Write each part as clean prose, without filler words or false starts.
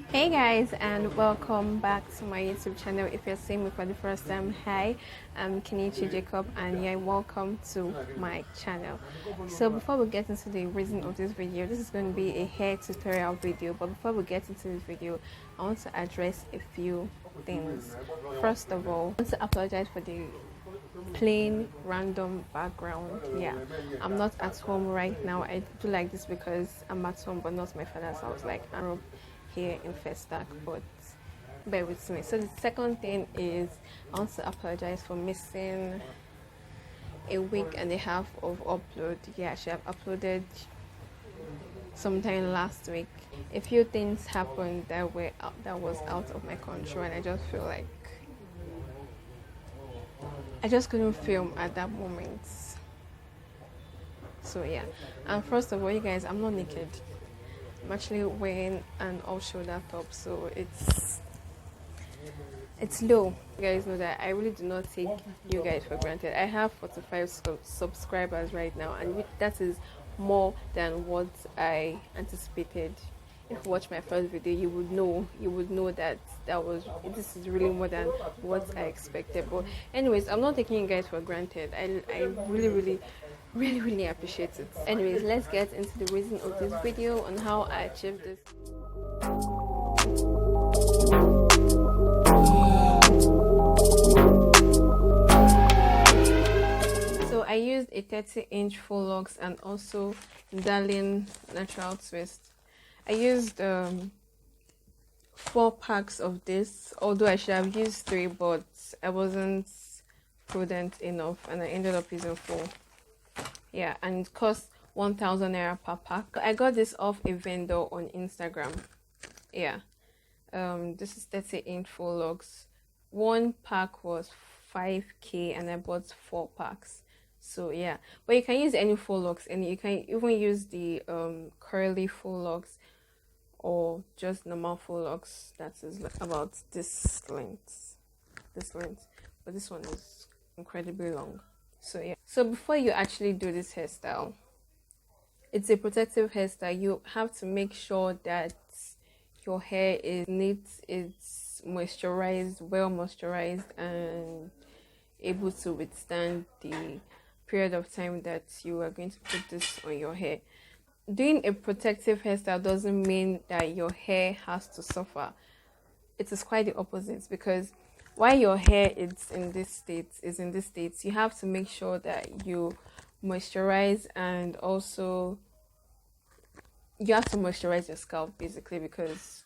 Hey guys, and welcome back to my YouTube channel. If you're seeing me for the first time, hi, I'm Kenechijacob and you're welcome to my channel. So before we get into the reason of this video, this is going to be a hair tutorial video, but before we get into this video, I want to address a few things. First of all, I want to apologize for the plain random background. Yeah, I'm not at home right now. I do like this because I'm at home but not my father's house, like I'm here in Festac, but bear with me. So the second thing is I want to apologize for missing a week and a half of upload. Yeah, I should have uploaded sometime last week. A few things happened that was out of my control, and I just feel like I just couldn't film at that moment. So yeah, and first of all, you guys, I'm not naked. I'm actually wearing an off-shoulder top, so it's low. You guys know that I really do not take you guys for granted. I have 45 subscribers right now, and that is more than what I anticipated. If you watch my first video, you would know that this is really more than what I expected. But anyways, I'm not taking you guys for granted. I really appreciate it. Anyways, let's get into the reason of this video on how I achieved this. So I used a 30-inch Faux Locs and also Darling natural twist. I used 4 packs of this, although I should have used 3, but I wasn't prudent enough and I ended up using 4. Yeah, and it cost 1,000 naira per pack. I got this off a vendor on Instagram. Yeah, this is 30-inch Faux Locs. 1 pack was 5k and I bought 4 packs. So yeah, but you can use any Faux Locs, and you can even use the curly Faux Locs or just normal Faux Locs that is about this length, but this one is incredibly long. So yeah, so before you actually do this hairstyle, it's a protective hairstyle. You have to make sure that your hair is neat, it's moisturized, well moisturized, and able to withstand the period of time that you are going to put this on your hair. Doing a protective hairstyle doesn't mean that your hair has to suffer. It is quite the opposite, because while your hair is in this state, you have to make sure that you moisturize, and also you have to moisturize your scalp basically, because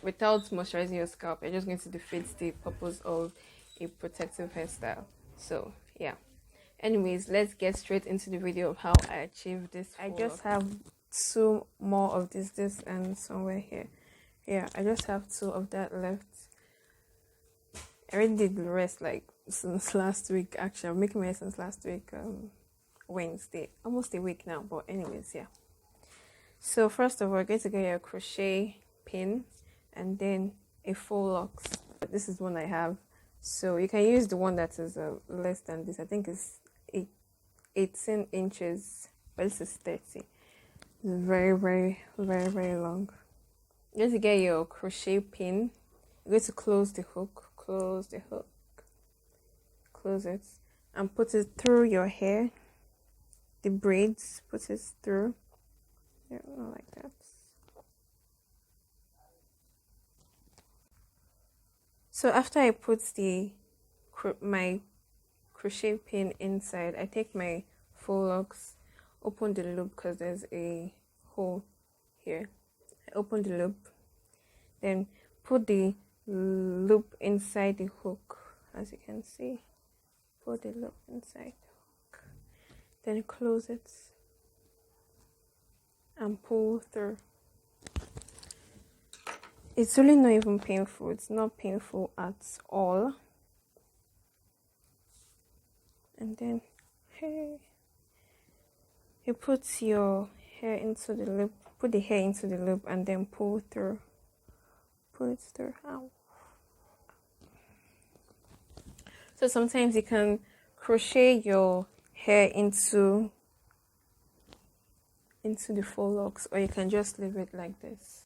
without moisturizing your scalp, you're just going to defeat the purpose of a protective hairstyle. So yeah, anyways, let's get straight into the video of how I achieved this. I just have 2 more of this and somewhere here. Yeah, I just have 2 of that left. I already did the rest like since last week. Actually, I'm making my hair since last week, Wednesday, almost a week now. But anyways, yeah. So first of all, we're going to get your crochet pin and then a Faux Locs. This is one I have. So you can use the one that is less than this. I think it's 18 inches, but this is 30. It's very long. You're going to get your crochet pin. You're going to close the hook, close it, and put it through your hair. The braids, put it through. Yeah, like that. So after I put my crochet pin inside, I take my Faux Locs, open the loop because there's a hole here. I open the loop, then put the loop inside the hook, as you can see. Put the loop inside the hook, then close it and pull through. It's really not even painful. It's not painful at all. And then you put your hair into the loop, put the hair into the loop, and then pull it through. Ow. So sometimes you can crochet your hair into the Faux Locs, or you can just leave it like this.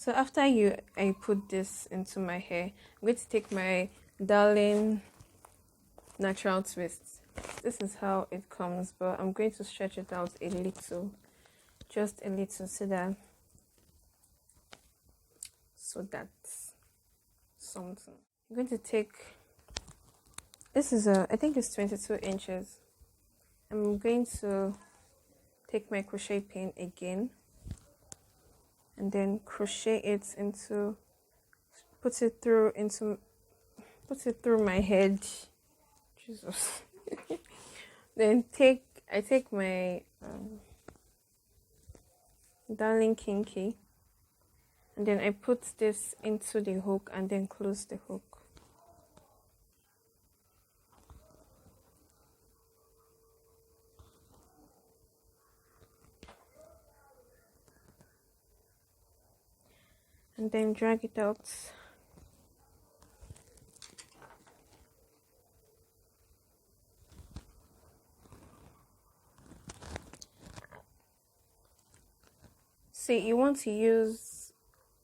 So after I put this into my hair, I'm going to take my darling natural twist. This is how it comes, but I'm going to stretch it out a little, just a little, so that's something. I'm going to take, this is I think it's 22 inches. I'm going to take my crochet pin again and then crochet it into, put it through my head. Jesus. Then I take my darling Kinky, and then I put this into the hook and then close the hook. And then drag it out. See, you want to use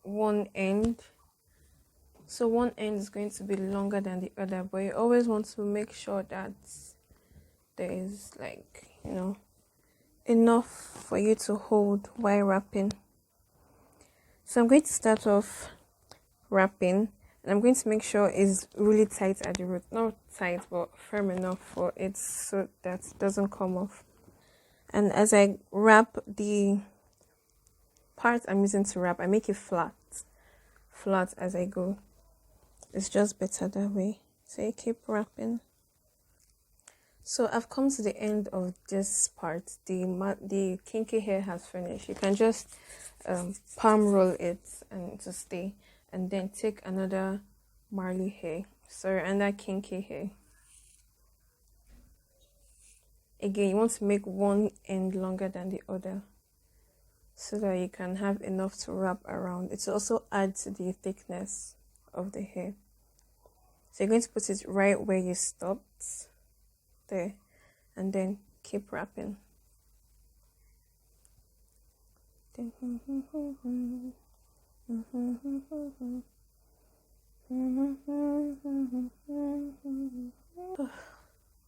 one end. So one end is going to be longer than the other, but you always want to make sure that there is, like, enough for you to hold while wrapping. So I'm going to start off wrapping, and I'm going to make sure it's really tight at the root. Not tight, but firm enough for it so that it doesn't come off. And as I wrap the part I'm using to wrap, I make it flat as I go. It's just better that way. So you keep wrapping. So I've come to the end of this part. The kinky hair has finished. You can just palm roll it and to stay, and then take another marley hair. Sorry, another kinky hair. Again, you want to make one end longer than the other, so that you can have enough to wrap around. It will also add to the thickness of the hair. So you're going to put it right where you stopped, there, and then keep wrapping.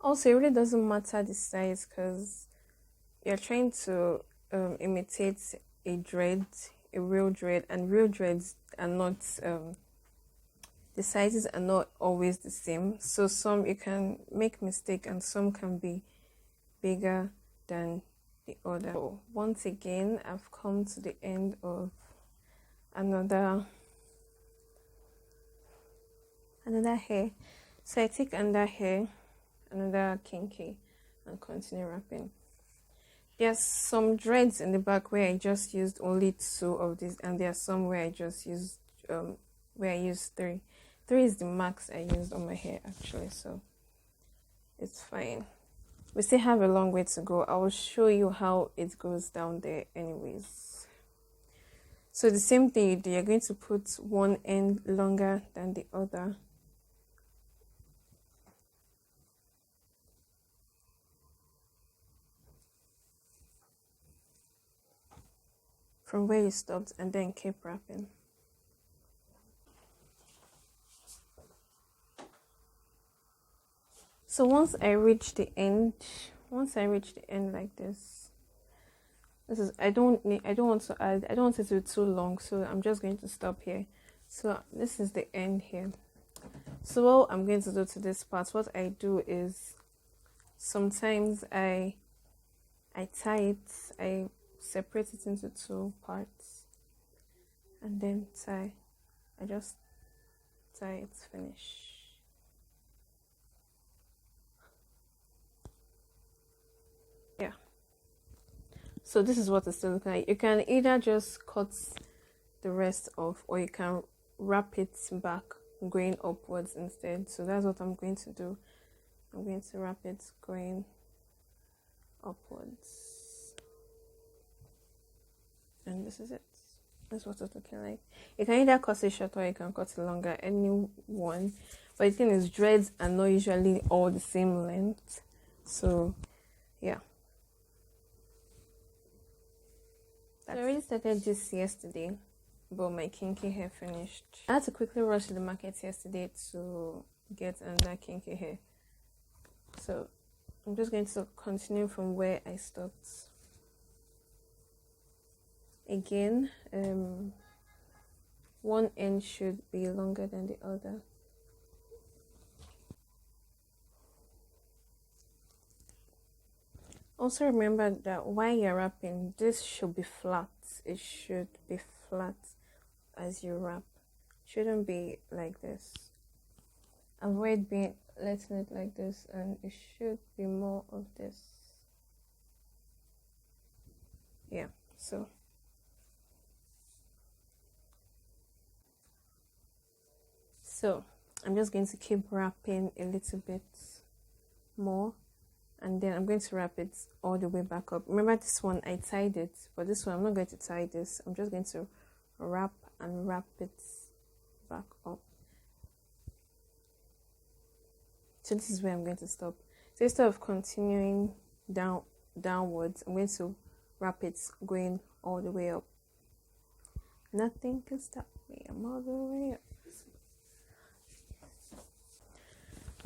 Also, it really doesn't matter the size, because you're trying to imitate a real dread, and real dreads are not, the sizes are not always the same. So some you can make mistake, and some can be bigger than the other. So once again, I've come to the end of another hair. So I take another hair, another kinky, and continue wrapping. There's some dreads in the back where I just used only 2 of these, and there are some where I just used where I used 3. 3 is the max I used on my hair, actually, so it's fine. We still have a long way to go. I will show you how it goes down there anyways. So the same thing you do, you're going to put one end longer than the other. From where you stopped, and then keep wrapping. So once I reach the end like this is, I don't want it to be too long, so I'm just going to stop here. So this is the end here. So what I'm going to do to this part, what I do is, sometimes I tie it, I separate it into 2 parts, and then tie. I just tie it, finish. Yeah. So this is what it's still looking like. You can either just cut the rest off, or you can wrap it back going upwards instead. So that's what I'm going to do. I'm going to wrap it going upwards, and this is it. That's what it's looking like. You can either cut it short or you can cut it longer, any one. But the thing is, dreads are not usually all the same length, so yeah. So I already started this yesterday, but my kinky hair finished. I had to quickly rush to the market yesterday to get another kinky hair. So I'm just going to continue from where I stopped. Again, one end should be longer than the other. Also remember that while you're wrapping, this should be flat. It should be flat as you wrap. Shouldn't be like this. Avoid being letting it like this, and it should be more of this. Yeah, so I'm just going to keep wrapping a little bit more, and then I'm going to wrap it all the way back up. Remember this one I tied it, but this one I'm not going to tie this. I'm just going to wrap and wrap it back up. So this is where I'm going to stop. So instead of continuing downwards, I'm going to wrap it going all the way up. Nothing can stop me. I'm all the way up.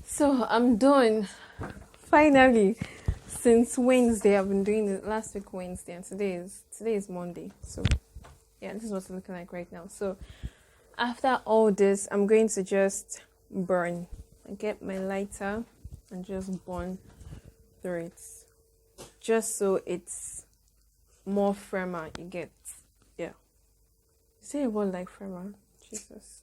So I'm done. Finally, since Wednesday, I've been doing it last week Wednesday, and today is Monday. So yeah, this is what it's looking like right now. So after all this, I'm going to just burn. I get my lighter and just burn through it, just so it's more firmer. You get, yeah. Is it a word like firmer? Jesus.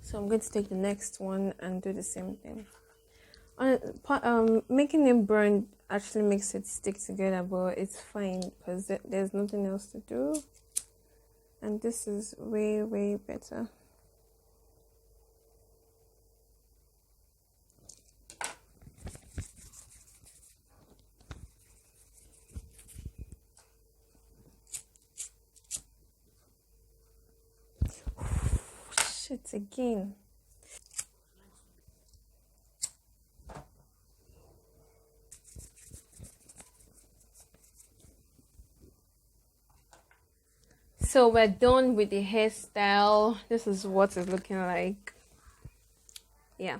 So I'm going to take the next one and do the same thing. Making it burn actually makes it stick together, but it's fine because there's nothing else to do, and this is way better. Shit again. So we're done with the hairstyle. This is what it's looking like. Yeah.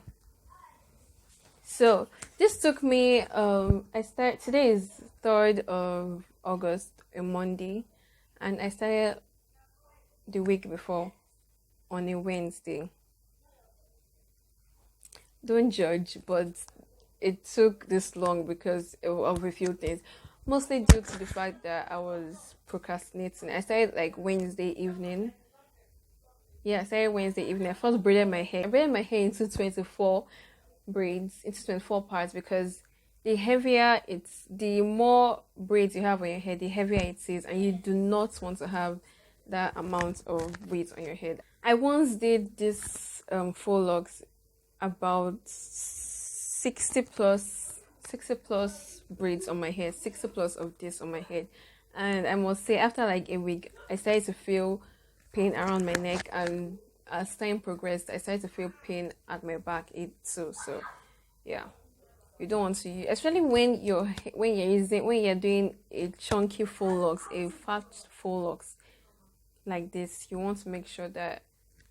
So this took me today is 3rd of August, a Monday, and I started the week before on a Wednesday. Don't judge, but it took this long because of a few things, mostly due to the fact that I was procrastinating. I started like Wednesday evening. Yeah, I started Wednesday evening. I first braided my hair. I braided my hair into 24 braids, into 24 parts, because the more braids you have on your head, the heavier it is, and you do not want to have that amount of weight on your head. I once did this Faux Locs, about 60 plus braids on my head, 60 plus of this on my head, and I must say after like a week I started to feel pain around my neck, and as time progressed I started to feel pain at my back too. So yeah, you don't want to, especially when you're doing a chunky Faux Locs, a fat Faux Locs like this, you want to make sure that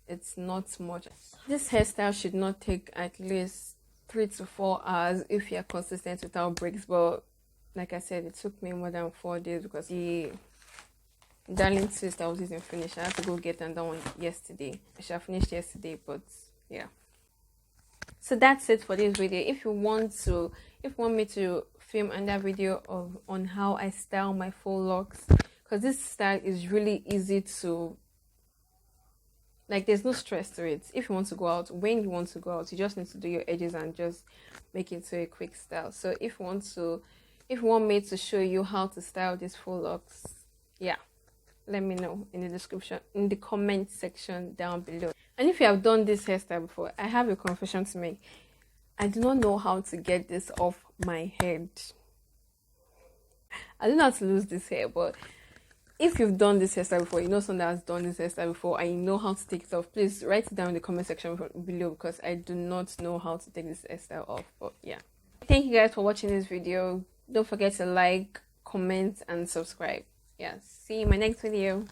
it's not much. This hairstyle should not take at least 3 to 4 hours if you're consistent without breaks, but like I said, it took me more than 4 days because the darling twist I was using finished. I had to go get another one yesterday. I should have finished yesterday, but yeah. So that's it for this video. If you want me to film another video on how I style my Faux Locs, because this style is really easy to, like, there's no stress to it. If you want to go out, when you want to go out, you just need to do your edges and just make it to a quick style. So if you want me to show you how to style these Faux Locs, yeah, let me know in the comment section down below. And if you have done this hairstyle before, I have a confession to make. I do not know how to get this off my head. I don't know how to lose this hair, but if you've done this hairstyle before, you know someone that has done this hairstyle before, and you know how to take it off, please write it down in the comment section below, because I do not know how to take this hairstyle off. But yeah, thank you guys for watching this video. Don't forget to like, comment, and subscribe. Yeah, see you in my next video.